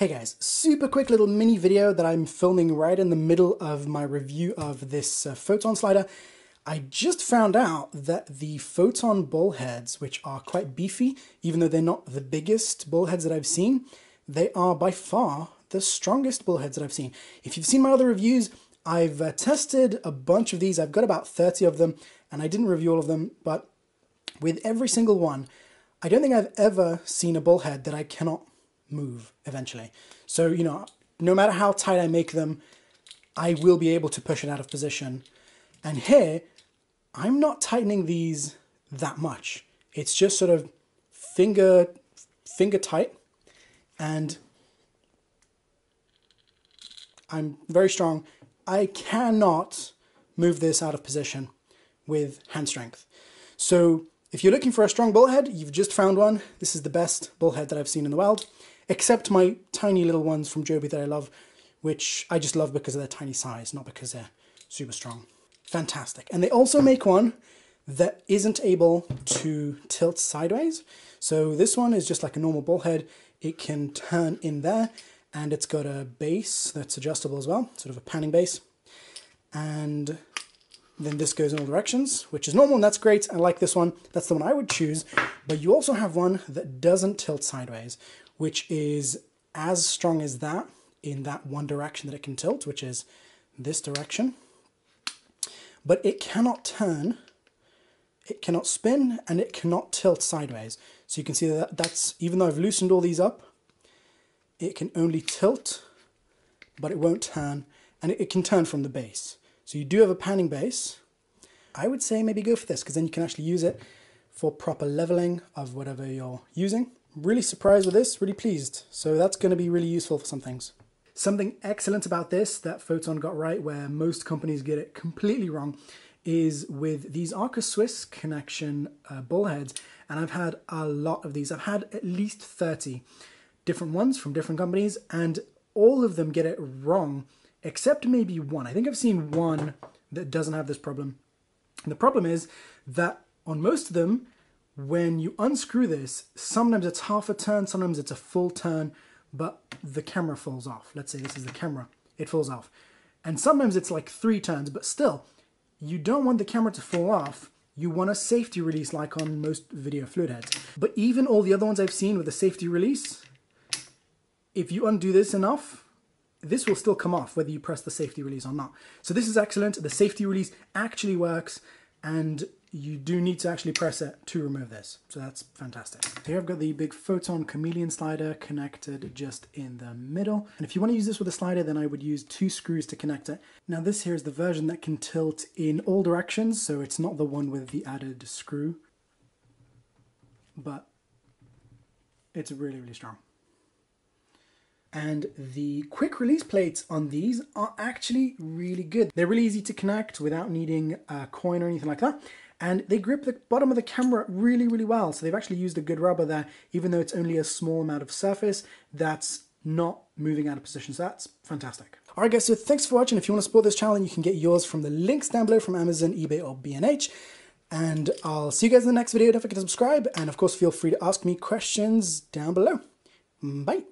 Hey guys, super quick little mini video that I'm filming right in the middle of my review of this Foton slider. I just found out that the Foton ball heads, which are quite beefy, even though they're not the biggest ball heads that I've seen, they are by far the strongest ball heads that I've seen. If you've seen my other reviews, I've tested a bunch of these. I've got about 30 of them, and I didn't review all of them, but with every single one, I don't think I've ever seen a ball head that I cannot move eventually. So, you know, no matter how tight I make them, I will be able to push it out of position. And here, I'm not tightening these that much. It's just sort of finger tight, and I'm very strong. I cannot move this out of position with hand strength. So if you're looking for a strong ball head, you've just found one. This is the best ball head that I've seen in the wild, except my tiny little ones from Joby that I love, which I just love because of their tiny size, not because they're super strong. Fantastic. And they also make one that isn't able to tilt sideways. So this one is just like a normal ball head. It can turn in there, and it's got a base that's adjustable as well, sort of a panning base. And then this goes in all directions, which is normal, and that's great. I like this one. That's the one I would choose. But you also have one that doesn't tilt sideways, which is as strong as that in that one direction that it can tilt, which is this direction. But it cannot turn, it cannot spin, and it cannot tilt sideways. So you can see that that's, even though I've loosened all these up, it can only tilt, but it won't turn, and it can turn from the base. So you do have a panning base. I would say maybe go for this, because then you can actually use it for proper leveling of whatever you're using. Really surprised with this, really pleased. So that's going to be really useful for some things. Something excellent about this that Foton got right, where most companies get it completely wrong, is with these Arca Swiss connection ball heads. And I've had a lot of these. I've had at least 30 different ones from different companies, and all of them get it wrong, except maybe one. I think I've seen one that doesn't have this problem. And the problem is that on most of them, when you unscrew this, sometimes it's half a turn, sometimes it's a full turn, but the camera falls off. Let's say this is the camera, it falls off. And sometimes it's like 3 turns, but still, you don't want the camera to fall off. You want a safety release like on most video fluid heads. But even all the other ones I've seen with a safety release, if you undo this enough, this will still come off whether you press the safety release or not. So this is excellent. The safety release actually works, and you do need to actually press it to remove this. So that's fantastic. So here I've got the big Foton Chameleon slider connected just in the middle. And if you want to use this with a slider, then I would use 2 screws to connect it. Now this here is the version that can tilt in all directions, so it's not the one with the added screw, but it's really, really strong. And the quick release plates on these are actually really good. They're really easy to connect without needing a coin or anything like that. And they grip the bottom of the camera really, really well. So they've actually used a good rubber there, even though it's only a small amount of surface that's not moving out of position. So that's fantastic. All right, guys, so thanks for watching. If you want to support this channel, you can get yours from the links down below from Amazon, eBay, or B&H. And I'll see you guys in the next video. Don't forget to subscribe. And of course, feel free to ask me questions down below. Bye.